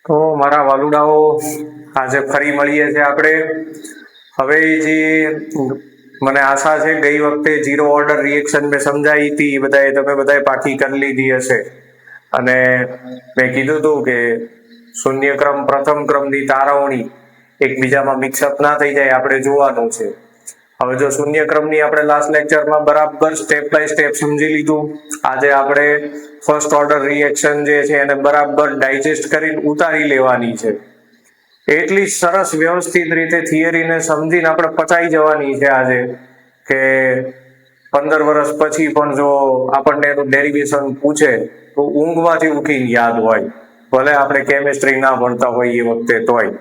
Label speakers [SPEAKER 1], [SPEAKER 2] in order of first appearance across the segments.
[SPEAKER 1] તો મારા વાલુડાઓ આજે ફરી મળીએ છીએ આપણે. હવે જે મને આશા છે ગઈ વખતે ઝીરો ઓર્ડર રિએક્શન મેં સમજાવી હતી બધાએ તમે બધાએ પાકી કરી લીધી હશે. અને મેં કીધું હતું કે શૂન્ય ક્રમ પ્રથમ ક્રમની તારવણી એકબીજામાં મિક્સઅપ ના થઈ જાય આપણે જોવાનું છે. હવે જો શૂન્ય ક્રમની આપણે લાસ્ટ લેક્ચરમાં બરાબર સ્ટેપ બાય સ્ટેપ સમજી લીધું. આજે આપણે ફર્સ્ટ ઓર્ડર રિએક્શન જે છે એને બરાબર ડાયજેસ્ટ કરીને ઉતારી લેવાની છે. એટલી સરસ વ્યવસ્થિત રીતે થિયરીને સમજીને આપણે પચાઈ જવાની છે આજે કે 15 વર્ષ પછી પણ જો આપણને એનું ડેરિવેશન પૂછે તો ઊંઘમાંથી ઉઠીને યાદ હોય, ભલે આપણે કેમિસ્ટ્રી ના ભણતા હોય એ વખતે તોય.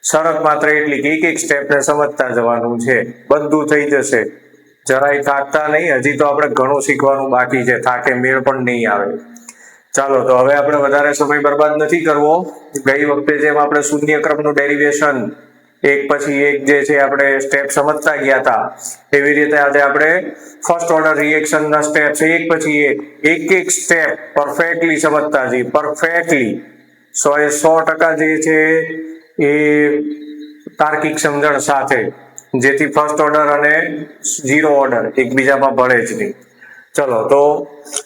[SPEAKER 1] શરત માત્ર એટલી કે એક સ્ટેપને સમજતા જવાનું છે, બધું થઈ જશે. જરાય થાકતા નહીં, હજી તો આપણે ઘણું શીખવાનું બાકી છે, થાકે મેળ પણ નહીં આવે. ચાલો તો હવે આપણે વધારે સમય બરબાદ નથી કરવો. ગઈ વખતે જેમ આપણે શૂન્ય ક્રમનું ડેરિવેશન એક પછી એક જે છે આપણે સ્ટેપ સમજતા ગયા હતા, એવી રીતે આજે આપણે ફર્સ્ટ ઓર્ડર રિએક્શનના સ્ટેપ્સ એક પછી એક સ્ટેપ પરફેક્ટલી સમજતા જઈએ. પરફેક્ટલી 100% જે છે એ તાર્કિક સમજણ સાથે, જેથી ફર્સ્ટ ઓર્ડર અને ઝીરો ઓર્ડર એકબીજામાં ભળે જ નહીં. ચલો તો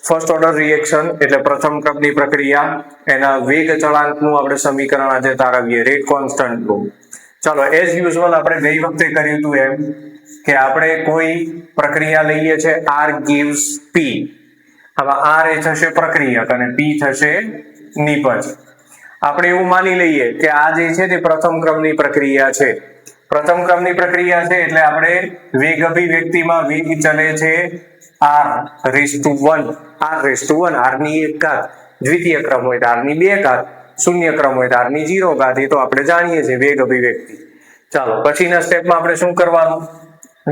[SPEAKER 1] ફર્સ્ટ ઓર્ડર રિએક્શન એટલે પ્રથમ ક્રમની પ્રક્રિયા, એના વેગ અચળાંકનું આપણે સમીકરણ આજે તારવીએ, રેટ કોન્સ્ટન્ટનું. ચલો એઝ યુઝ્યુઅલ આપણે ગઈ વખતે કર્યું હતું એમ કે આપણે કોઈ પ્રક્રિયા લઈએ છે R gives P. હવે R એ થશે પ્રક્રિયક અને P થશે નિપજ. આપણે એવું માની લઈએ કે આ જે છે તે પ્રથમ ક્રમની પ્રક્રિયા છે. પ્રથમ ક્રમની પ્રક્રિયા છે એટલે આપણે વેગ અભિવ્યક્તિમાં વેગ ચલે છે r⁻1, r ની 1 ઘાત. દ્વિતીય ક્રમ હોય તો r ની 2 ઘાત, શૂન્ય ક્રમ હોય તો r ની 0 ઘાત. એ તો આપણે જાણીએ છીએ વેગ અભિવ્યક્તિ. ચાલો પછીના સ્ટેપમાં આપણે શું કરવાનું?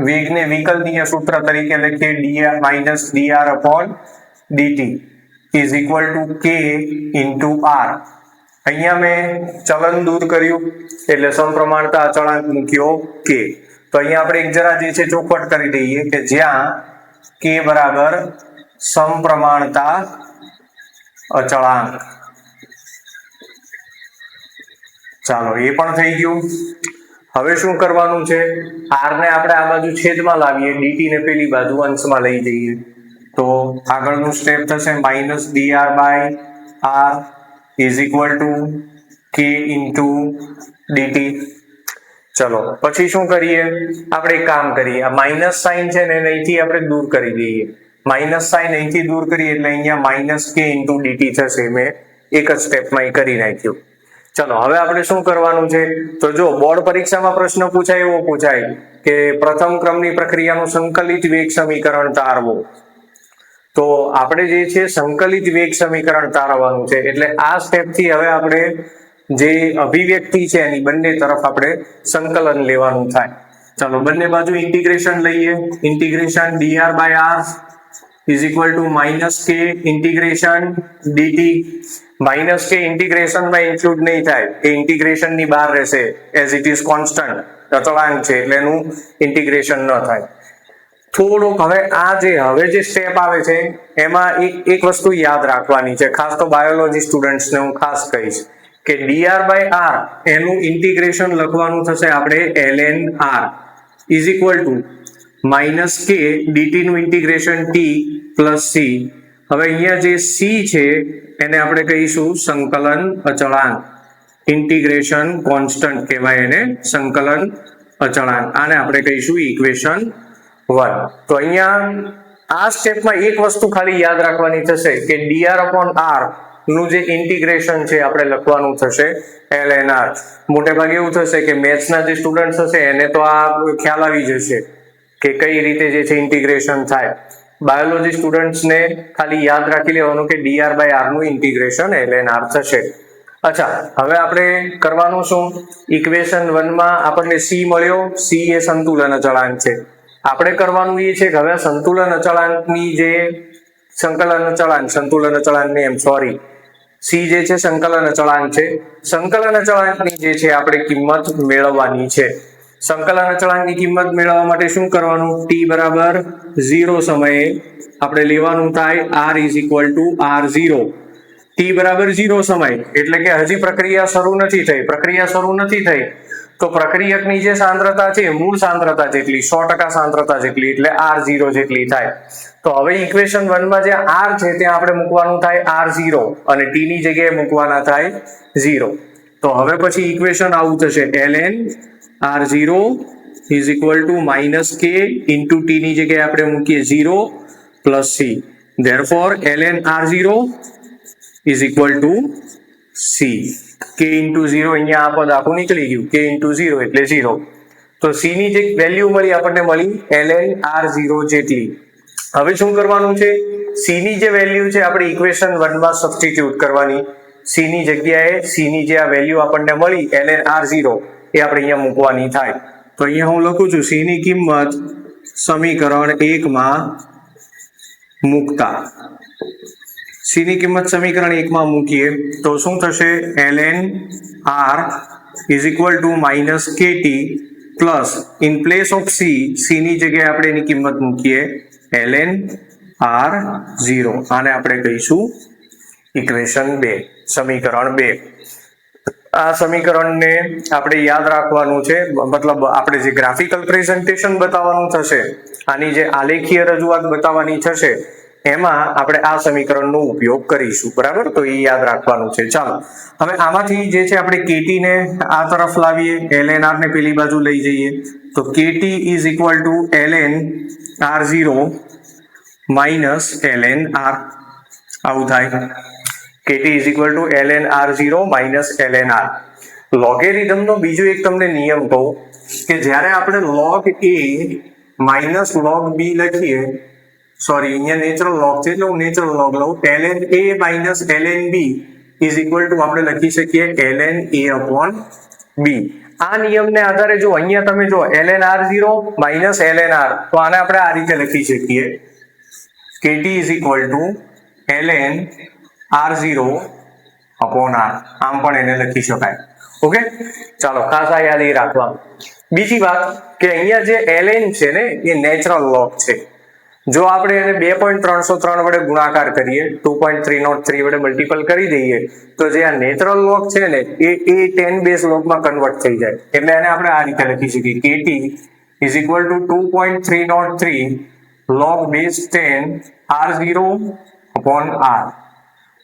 [SPEAKER 1] વેગને વિકલનીય સૂત્ર તરીકે લખીએ, dr/dt is equal to k into r. અહીંયા મેં ચલન દૂર કર્યું એટલે સમપ્રમાણતા અચળાંક મૂક્યો k. તો અહીંયા આપણે એક જરા જે છે ચોખવટ કરી દઈએ કે જ્યાં k બરાબર સમપ્રમાણતા અચળાંક. ચાલો એ પણ થઈ ગયું. હવે શું કરવાનું છે? r ને આપણે આ બાજુ છેદમાં લાવીએ, dt ને પેલી બાજુ અંશમાં લઈ જઈએ. તો આગળનું સ્ટેપ થશે -dr/r is equal to k into dt. ચલો પછી શું કરીએ? આપણે એક કામ કરીએ, આ માઇનસ સાઇન છે ને અહીંથી આપણે દૂર કરી દઈએ. માઇનસ સાઇન અહીંથી દૂર કરીએ એટલે અહીંયા -k into dt થશે. મેં એક જ સ્ટેપમાં કરી નાખ્યું. ચલો હવે આપણે શું કરવાનું છે? તો જો બોર્ડ પરીક્ષામાં પ્રશ્ન પૂછાય એવો પૂછાય કે પ્રથમ ક્રમની પ્રક્રિયાનું સંકલિત વેગ સમીકરણ તારવો. તો આપણે જે છે સંકલિત વેગ સમીકરણ તારવવાનું છે. એટલે આ સ્ટેપથી હવે આપણે જે અભિવ્યક્તિ છે એની બંને તરફ આપણે સંકલન લેવાનું થાય. ચલો બંને બાજુ ઇન્ટિગ્રેશન લઈએ. Integration dr/r is equal to -k integration dt. -k integration માં ઇન્ક્લુડ નહીં થાય, એ ઇન્ટિગ્રેશન ની બહાર રહેશે, એઝ ઇટ ઇઝ કોન્સ્ટન્ટ અચળાંક છે એટલે એનું ઇન્ટિગ્રેશન ન થાય. થોડુંક હવે જે સ્ટેપ આવે છે એમાં એક વસ્તુ યાદ રાખવાની છે, ખાસ તો બાયોલોજી સ્ટુડન્ટ્સને હું ખાસ કહીશ કે dr/r એનું ઇન્ટિગ્રેશન લખવાનું થશે આપણે ln r is equal to -k dt નું ઇન્ટિગ્રેશન t plus c. હવે અહીંયા જે c છે એને આપણે કહીશું સંકલન અચળાંક, ઇન્ટિગ્રેશન કોન્સ્ટન્ટ કહેવાય એને, સંકલન અચળાંક. આને આપણે કહીશું ઇક્વેશન 1. તો અહીંયા આ સ્ટેપમાં એક વસ્તુ ખાલી યાદ રાખવાની થશે કે dr/r નું જે ઇન્ટિગ્રેશન છે આપણે લખવાનું થશે ln r. મોટે ભાગે એવું થશે કે મેથ્સના જે સ્ટુડન્ટ હશે એને તો આ ખ્યાલ આવી જશે કે કઈ રીતે જે છે ઇન્ટિગ્રેશન થાય. બાયોલોજી સ્ટુડન્ટ્સને ખાલી યાદ રાખી લેવાનું કે dr/r નું ઇન્ટિગ્રેશન ln r થશે. અચ્છા, હવે આપણે કરવાનું શું? ઇક્વેશન 1 માં આપણને c મળ્યો, c એ સંતુલન અચળાંક છે. આપણે કરવાનું એ છે કે હવે સંતુલન અચળાંકની જે સંતુલન અચળાંકની c જે છે સંકલન અચળાંક છે. સંકલન અચળાંકની જે છે આપણે કિંમત મેળવવાની છે. સંકલન અચળાંકની કિંમત મેળવવા માટે શું કરવાનું? t બરાબર 0 સમયે આપણે લેવાનું થાય r is equal to r0. t બરાબર 0 સમય એટલે કે હજી પ્રક્રિયા શરૂ નથી થઈ તો પ્રક્રિયકની જે સાંદ્રતા છે મૂળ સાંદ્રતા જેટલી 100% સાંદ્રતા જેટલી એટલે r0 જેટલી થાય. તો હવે ઇક્વેશન 1 માં જે r છે ત્યાં આપણે મૂકવાનું થાય r0 અને t ની જગ્યાએ મૂકવાના થાય 0. તો હવે પછી ઇક્વેશન આવું થશે ln r0 is equal to -k into t ની જગ્યાએ આપણે મૂકીએ 0 plus c. Therefore ln r0 is equal to c. k into 0 અહીંયા આ પદ આખું નીકળી ગયું, k into 0 એટલે 0. તો c ની જે વેલ્યુ મળી આપણને મળી ln r0 જેટલી. હવે શું કરવાનું છે, c ની જે વેલ્યુ છે આપણે ઇક્વેશન 1 માં સબસ્ટિટ્યુટ કરવાની. c ની જગ્યાએ c ની જે આ વેલ્યુ આપણને મળી ln r0 એ આપણે અહીંયા મૂકવાની થાય. તો અહીંયા હું લખું છું c ની કિંમત સમીકરણ 1 માં મૂકતા c ની કિંમત સમીકરણ 1 માં મૂકીએ તો શું થશે, ln r is equal to -kt plus in place of c ની જગ્યાએ આપણે એની કિંમત મૂકીએ ln r0. આને આપણે કહીશું ઇક્વેશન 2, સમીકરણ 2. આ સમીકરણને આપણે યાદ રાખવાનું છે, મતલબ આપણે જે ગ્રાફિકલ પ્રેઝન્ટેશન બતાવવાનું થશે, આની જે આલેખીય રજૂઆત બતાવવાની થશે એમાં આપણે આ સમીકરણનો ઉપયોગ કરીશું, બરાબર? તો એ યાદ રાખવાનું છે. ચાલો હવે આમાંથી જે છે આપણે kt ને આ તરફ લાવીએ, ln r ને પેલી બાજુ લઈ જઈએ તો kt is equal to ln r0 minus ln r આવું થાય. kt is equal to ln r0 minus ln r. Logarithm નો બીજો એક તમને નિયમ કહું કે જ્યારે આપણે log a minus log b લખીએ, સોરી અહીંયા નેચરલ લોગ છે એટલે હું નેચરલ લોગ લઉં, ln a minus ln b is equal to આપણે લખી શકીએ ln a upon b. આ નિયમને આધારે જો અહીંયા તમે જો ln r0 minus ln r, તો આને આપણે આ રીતે લખી શકીએ kt is equal to ln r0 upon r. આમ પણ એને લખી શકાય. ઓકે, ચાલો ખાસ આ યાદ રાખવા. બીજી વાત કે અહીંયા જે ln છે ને એ નેચરલ લોગ છે. જો આપણે એને 2.303 વડે ગુણાકાર કરીએ, 2.303 વડે મલ્ટીપલ કરી દઈએ તો જે આ નેચરલ લોગ છે ને એ 10 બેઝ લોગમાં કન્વર્ટ થઈ જાય. એટલે એને આપણે આ રીતે લખી શકીએ kt is equal to 2.303 log base 10 r0 upon r.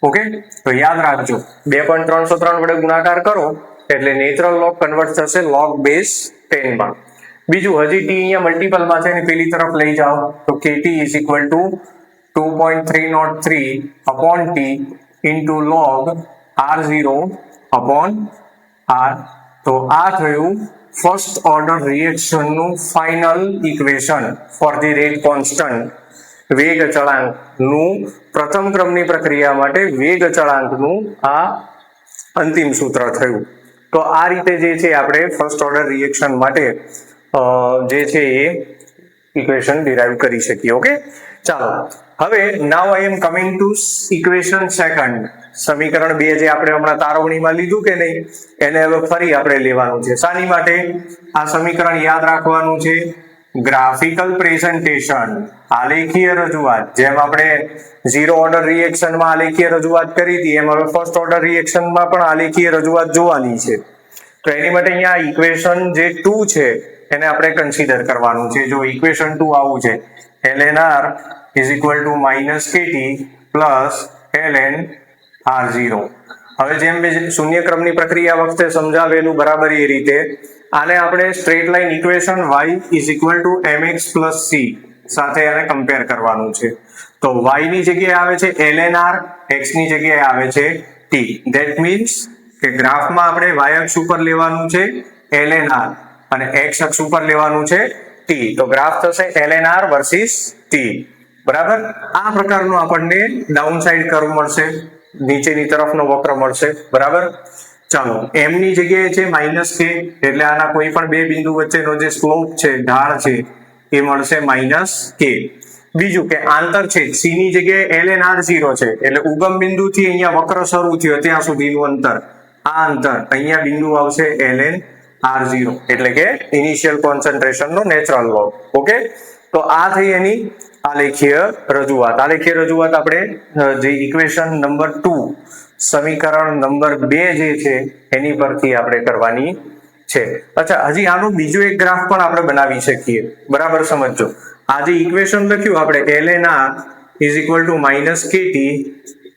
[SPEAKER 1] Okay, તો યાદ રાખજો 2.303 વડે ગુણાકાર કરો એટલે નેચરલ લોગ કન્વર્ટ થશે log base 10 માં. બીજું હજી t અહીંયા મલ્ટીપલ માં છે ને પેલી તરફ લઈ જાઓ તો kt is equal to 2.303 upon t into log r0 upon r. તો આ થયું ફર્સ્ટ ઓર્ડર રિએક્શન નું final equation for the rate constant. વેગ અચળાંકનું પ્રથમ ક્રમની પ્રક્રિયા માટે વેગ અચળાંકનું આ અંતિમ સૂત્ર થયું. તો આ રીતે જે છે આપણે ફર્સ્ટ ઓર્ડર રિએક્શન માટે જે છે એ ઇક્વેશન ડિરાઈવ કરી શકીએ. ઓકે, ચાલો હવે now I am coming to equation second. સમીકરણ 2 જે આપણે હમણાં તારવણીમાં લીધું કે નહીં એને હવે ફરી આપણે લેવાનું છે. શાની માટે? આ સમીકરણ યાદ રાખવાનું છે ગ્રાફિકલ પ્રેઝન્ટેશન, આલેખીય રજૂઆત. જેમ આપણે 0 ઓર્ડર રિએક્શનમાં આલેખીય રજૂઆત કરી હતી એમ હવે ફર્સ્ટ ઓર્ડર રિએક્શનમાં પણ આલેખીય રજૂઆત જોવાની છે. તો એની માટે અહીંયા ઇક્વેશન જે 2 છે એને આપણે કન્સિડર કરવાનું છે. જો ઇક્વેશન 2 આવું છે ln r is equal to -kt plus ln r0. હવે જેમ મેં શૂન્ય ક્રમની પ્રક્રિયા વખતે સમજાવેલું બરાબર એ રીતે આને આપણે straight line equation y is equal to mx plus c સાથે એને કમ્પેર કરવાનું છે. તો y ની જગ્યાએ આવે છે ln r, x ની જગ્યાએ આવે છે t. ધેટ મીન્સ કે ગ્રાફમાં આપણે y અક્ષ ઉપર લેવાનું છે ln r અને x અક્ષ ઉપર લેવાનું છે t. તો ગ્રાફ થશે ln r વર્સિસ t. બરાબર, આ પ્રકારનો આપણને ડાઉન સાઇડ કર્વ મળશે, નીચેની તરફનો વક્ર મળશે. બરાબર, ચાલો m ની જગ્યાએ છે -k એટલે આના કોઈ પણ બે બિંદુ વચ્ચેનો જે સ્લોપ છે, ઢાળ છે એ મળશે -k. બીજું કે આંતરછેદ c ની જગ્યાએ ln r0 છે એટલે ઉગમ બિંદુથી અહીંયા વક્ર શરૂ થયો ત્યાં સુધીનું અંતર, આ અંતર અહીંયા બિંદુ આવશે ln r0 એટલે કે ઇનિશિયલ કોન્સન્ટ્રેશન નો નેચરલ લોગ. ઓકે, તો આ થઈ એની આલેખીય રજૂઆત આપણે જે ઇક્વેશન નંબર 2 સમીકરણ નંબર 2 જે છે એની પરથી આપણે કરવાની છે. અચ્છા, હજી આનો બીજો એક ગ્રાફ પણ આપણે બનાવી શકીએ. બરાબર સમજો. આ જે ઇક્વેશન લખ્યું આપણે lnr is equal to -kt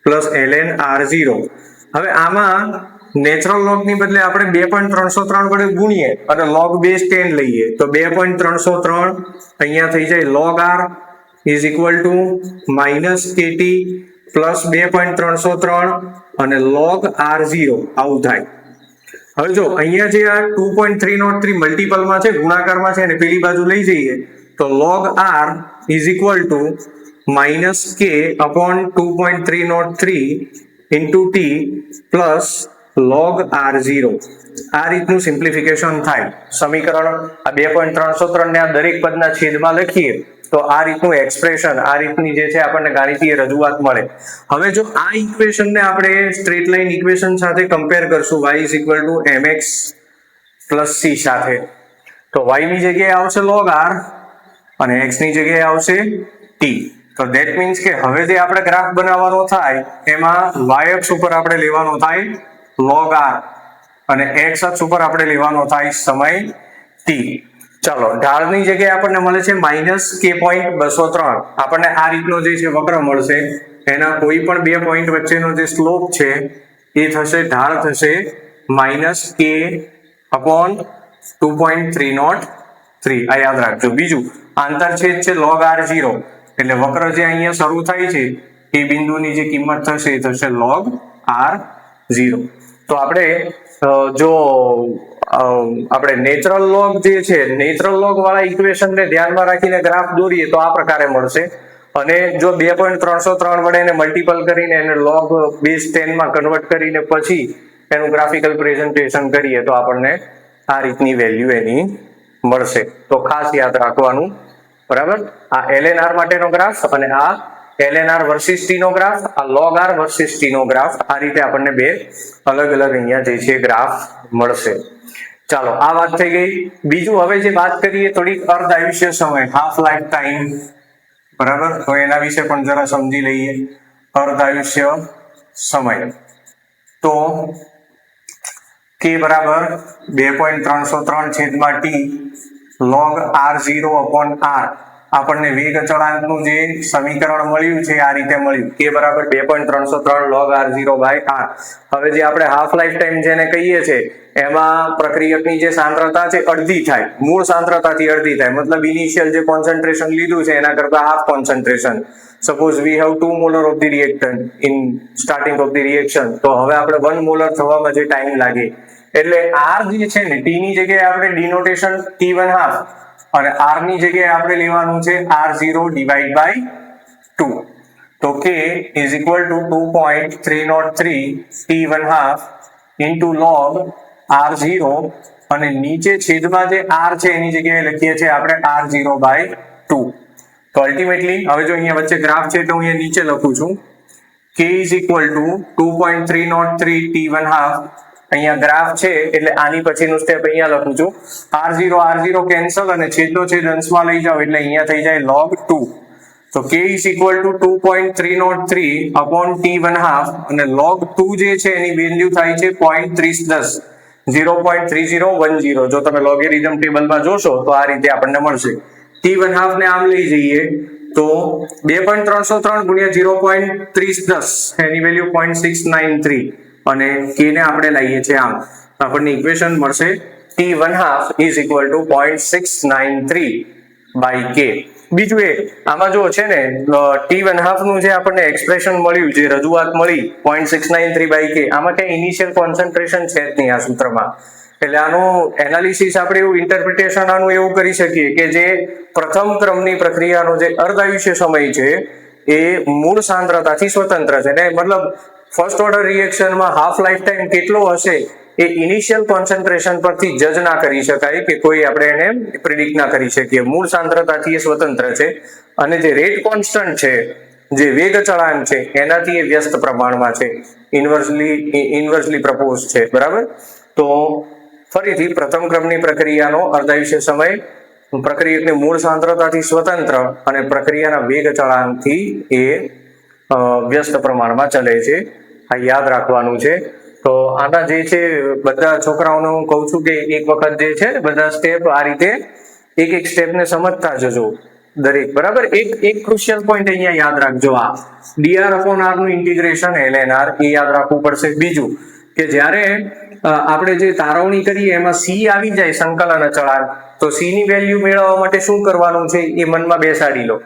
[SPEAKER 1] plus ln r0. હવે આમાં નેચરલ લોગ ની બદલે આપણે 2.303 વડે ગુણીએ અને log બેઝ 10 લઈએ તો 2.303 અહીંયા થઈ જાય log r is equal to -kt plus 2.303 અને log r0 આવું થાય. હવે જો અહીંયા જે આ 2.303 મલ્ટીપલમાં છે, ગુણાકારમાં છે, અને પેલી બાજુ લઈ જઈએ તો log r is equal to -k upon 2.303 into t plus log r0. આ રીતનું સિમ્પ્લિફિકેશન થાય. સમીકરણ આ 2.303 ને આ દરેક પદના છેદમાં લખીએ તો આ રીતનું એક્સપ્રેશન, આ રીતની જે છે આપણને ગાણિતીય રજૂઆત મળે. હવે જો આ ઇક્વેશનને આપણે સ્ટ્રેટ લાઇન ઇક્વેશન સાથે કમ્પેર કરશું y is equal to mx plus c સાથે, તો y ની જગ્યાએ આવશે log r અને x ની જગ્યાએ આવશે t. તો ધેટ મીન્સ કે હવે જે આપણે ગ્રાફ બનાવવાનો થાય એમાં y અક્ષ ઉપર આપણે લેવાનો થાય log r અને x અક્ષ ઉપર આપણે લેવાનો થાય સમય t. ચાલો, ઢાળની જગ્યાએ આપણને મળે છે -k.203. આપણને આ રીતનો જે છે વક્ર મળશે. એના કોઈ પણ બે પોઈન્ટ વચ્ચેનો જે સ્લોપ છે એ થશે, ઢાળ થશે -k/2.303. આ યાદ રાખજો. બીજું આંતરછેદ છે log r0, એટલે વક્ર જે અહીંયા શરૂ થાય છે એ બિંદુની જે કિંમત થશે એ થશે log r0. તો આપણે જો આપણે નેચરલ લોગ જે છે, નેચરલ લોગ વાળા ઇક્વેશનને ધ્યાનમાં રાખીને ગ્રાફ દોરીએ તો આ પ્રકારે મળશે. અને જો 2.303 વડે એને મલ્ટીપલ કરીને એને log બેઝ 10 માં કન્વર્ટ કરીને પછી એનું ગ્રાફિકલ પ્રેઝન્ટેશન કરીએ તો આપણને આ રીતની વેલ્યુ એની મળશે. તો ખાસ યાદ રાખવાનું. બરાબર. આ lnr માટેનો ગ્રાફ અને આ lnr વર્સિસ t નો ગ્રાફ, આ log r વર્સિસ t નો ગ્રાફ, આ રીતે આપણને બે અલગ અલગ અહીંયા જે છે ગ્રાફ મળશે. ચાલો, આ વાત થઈ ગઈ. બીજું હવે જે વાત કરીએ થોડીક અર્ધ આયુષ્ય સમય, હાફ લાઈફ ટાઈમ. બરાબર. તો એના વિશે પણ જરા સમજી લઈએ. અર્ધ આયુષ્ય સમય તો k બરાબર 2.303 / t log r0 upon r. આપણને વેગ અચળાંકનું જે સમીકરણ મળ્યું છે આ રીતે મળ્યું, k બરાબર 2.303 log r0 by r. હવે જે આપણે હાફ લાઈફ ટાઈમ જેને કહીએ છે એમાં પ્રક્રિયકની જે સાંદ્રતા છે અડધી થાય, મૂળ સાંદ્રતાથી અડધી થાય, મતલબ ઇનિશિયલ જે કોન્સન્ટ્રેશન લીધું છે એના કરતા half concentration. Suppose we have 2 molar of the reactant in starting of the reaction, તો હવે આપણે 1 મોલર થવામાં જે ટાઈમ લાગે એટલે r જે છે ને t ની જગ્યાએ આપણે ડિનોટેશન t1/2 અને r ની જગ્યાએ આપણે લેવાનું છે r0 ડિવાઇડ બાય 2. તો k is equal to 2.303 t1/2 into log r0 અને નીચે છેદમાં જે r છે એની જગ્યાએ લખીએ છીએ આપણે r0 by 2. તો અલ્ટિમેટલી હવે જો અહીંયા વચ્ચે ગ્રાફ છે તો હું અહીંયા નીચે લખું છું k is equal to 2.303 t1/2. અહીંયા ગ્રાફ છે એટલે આની પછીનું સ્ટેપ અહીંયા લખું છું r0 કેન્સલ અને છેદનો છેદ અંશમાં લઈ જાઓ એટલે અહીંયા થઈ જાય log 2. તો k is equal to 2.303 upon t1/2 અને log 2 જે છે એની વેલ્યુ થાય છે 0.3010 0.3010. જો તમે લોગેરિધમ ટેબલમાં જોશો તો આ રીતે આપણને મળશે. t1/2 ને આમ લઈ જઈએ તો 2.303 ગુણ્યા 0.3010 એની વેલ્યુ 0.693 અને k ને આપણે લઈએ છીએ આમ, આપણને ઇક્વેશન મળશે t1/2 is equal to 0.693 by k. બીજું એ આમાં જો છે ને t1/2 નું જે આપણને એક્સપ્રેશન મળ્યું, જે રજૂઆત મળી 0.693 by k, આમાં કઈ ઇનિશિયલ કોન્સન્ટ્રેશન છે જ નહીં આ સૂત્રમાં. એટલે આનું એનાલિસિસ આપણે એવું ઇન્ટરપ્રિટેશન આનું એવું કરી શકીએ કે જે પ્રથમ ક્રમની પ્રક્રિયાનો જે અર્ધાયુષ્ય સમય છે એ મૂળ સાંદ્રતાથી સ્વતંત્ર છે ને, મતલબ ફર્સ્ટ ઓર્ડર રિએક્શનમાં હાફ લાઈફ ટાઈમ કેટલો હશે એ ઇનિશિયલ કોન્સન્ટ્રેશન પરથી જજ ના કરી શકાય કે કોઈ આપણે એને પ્રિડિક્ટ ના કરી શકીએ. મૂળ સાંદ્રતાથી એ સ્વતંત્ર છે અને જે રેટ કોન્સ્ટન્ટ છે, જે વેગ અચળાંક છે એનાથી એ વ્યસ્ત પ્રમાણમાં છે, ઇન્વર્સલી પ્રપોઝ છે. બરાબર. તો ફરીથી પ્રથમ ક્રમની પ્રક્રિયાનો અર્ધાયુષ્ય સમય પ્રક્રિયકની મૂળ સાંદ્રતાથી સ્વતંત્ર અને પ્રક્રિયાના વેગ અચળાંકથી એ વ્યસ્ત પ્રમાણમાં ચલે છે. આ યાદ રાખવાનું છે. તો આના જે છે બધા છોકરાઓને હું કહું છું કે એક વખત જે છે બધા સ્ટેપ આ રીતે એક સ્ટેપને સમજતા જજો દરેક, બરાબર. એક ક્રુશિયલ પોઈન્ટ અહીંયા યાદ રાખજો, આ dr/r નું ઇન્ટિગ્રેશન lnr એ યાદ રાખવું પડશે. બીજું કે જ્યારે આપણે જે તારવણી કરીએ એમાં c આવી જાય સંકલન અચળાંક, તો c ની વેલ્યુ મેળવવા માટે શું કરવાનું છે એ મનમાં બેસાડી લો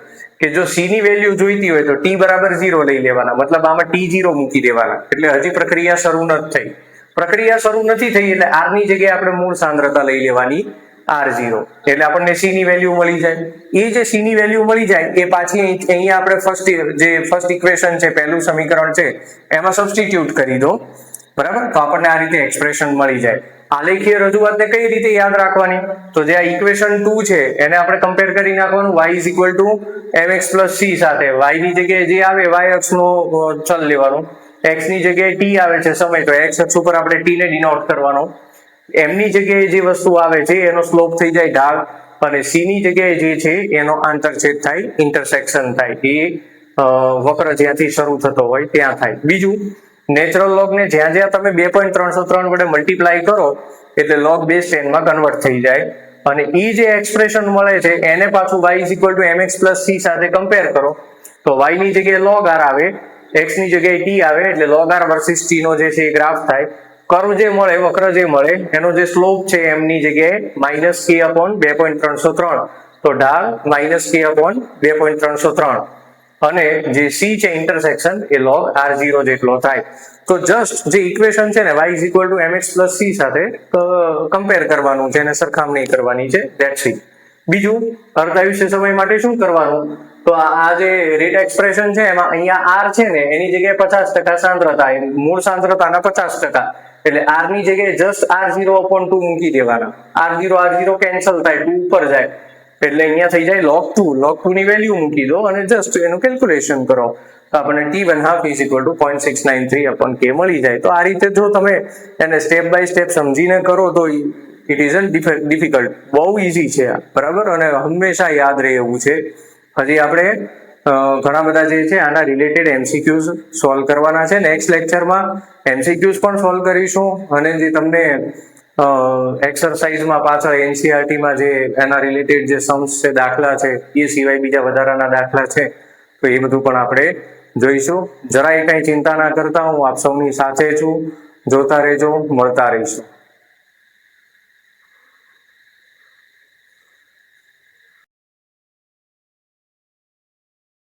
[SPEAKER 1] કે જો c ની વેલ્યુ જોઈતી હોય તો t બરાબર 0 લઈ લેવાના, મતલબ આમાં t0 મૂકી દેવાના. એટલે હજી પ્રક્રિયા શરૂ નથી થઈ. પ્રક્રિયા શરૂ નથી થઈ એટલે r ની જગ્યાએ આપણે મૂળ સાંદ્રતા લઈ લેવાની r0, એટલે આપણને c ની વેલ્યુ મળી જાય. એ જે c ની વેલ્યુ મળી જાય એ પાછી અહીંયા આપણે ફર્સ્ટ ઇક્વેશન છે, પહેલું સમીકરણ છે એમાં સબસ્ટિટ્યુટ કરી દો, બરાબર. તો આપણને આ રીતે એક્સપ્રેશન મળી જાય. આલેખીય રજૂઆતને કઈ રીતે યાદ રાખવાની? તો જે આ ઇક્વેશન 2 છે એને આપણે કમ્પેર કરી નાખવાનું y mx + c સાથે. y ની જગ્યાએ જે આવે y અક્ષનો ચલ લેવાનો, x ની જગ્યાએ t આવે છે સમય, તો x અક્ષ ઉપર આપણે t ને ડિનોટ કરવાનો. m ની જગ્યાએ જે વસ્તુ આવે છે એનો સ્લોપ થઈ જાય ઢાળ, અને c ની જગ્યાએ જે છે એનો આંતરછેદ થાય, ઇન્ટરસેક્શન થાય. એ વક્ર જ્યાંથી શરૂ થતો હોય ત્યાં થાય. બીજું, નેચરલ લોગ ને જ્યાં જ્યાં તમે 2.303 વડે મલ્ટીપ્લાય કરો એટલે લોગ બેઝ 10 માં કન્વર્ટ થઈ જાય, અને એ જે એક્સપ્રેશન મળે છે એને પાછું y mx + c સાથે કમ્પેર કરો તો y ની જગ્યાએ log r આવે, x ની જગ્યાએ t આવે, એટલે log r વર્સિસ t નો જે છે એ ગ્રાફ થાય. કર્વ જે મળે, વક્ર જે મળે એનો જે સ્લોપ છે m ની જગ્યાએ -k/2.303, તો ઢાળ -k/2.303, અને જે c છે ઇન્ટરસેક્શન એ log r0 જેટલો થાય. તો જસ્ટ જે ઇક્વેશન છે ને y mx + c સાથે કમ્પેર કરવાનું છે અને સરખામણી કરવાની છે, ધેટ્સ ઇટ. બીજું, અર્ધાયુષ્ય સમય માટે શું કરવાનું? તો આ જે રેટ એક્સપ્રેશન છે એમાં અહીંયા r છે ને એની જગ્યાએ 50% સાંદ્રતા, મૂળ સાંદ્રતાના 50%, એટલે r ની જગ્યાએ જસ્ટ r0/2 મૂકી દેવાના. r0 કેન્સલ થાય, 2 ઉપર જાય, એટલે અહીંયા થઈ જાય log 2 ની વેલ્યુ મૂકી દો અને જસ્ટ એનું કેલ્ક્યુલેશન કરો તો આપણને t1/2 0.693/k મળી જાય. તો આ રીતે જો તમે એને સ્ટેપ બાય સ્ટેપ સમજીને કરો તો ઇટ ઇઝન્ટ ડિફિકલ્ટ, બહુ ઈઝી છે આ, બરાબર, અને હંમેશા યાદ રહે એવું છે. હજી આપણે ઘણા બધા જે છે આના રિલેટેડ MCQs સોલ્વ કરવાના છે. નેક્સ્ટ લેક્ચરમાં MCQs પણ સોલ્વ કરીશું, અને જે તમને એક્સરસાઇઝમાં પાછળ NCERT માં જે એના રિલેટેડ જે સમ્સ છે, દાખલા છે, એ સિવાય બીજા વધારાના દાખલા છે, તો એ બધું પણ આપણે જોઈશું. જરાય કઈ ચિંતા ના કરતા, હું આપ સૌની સાથે છું. જોતા રહેજો, મળતા રહીશું.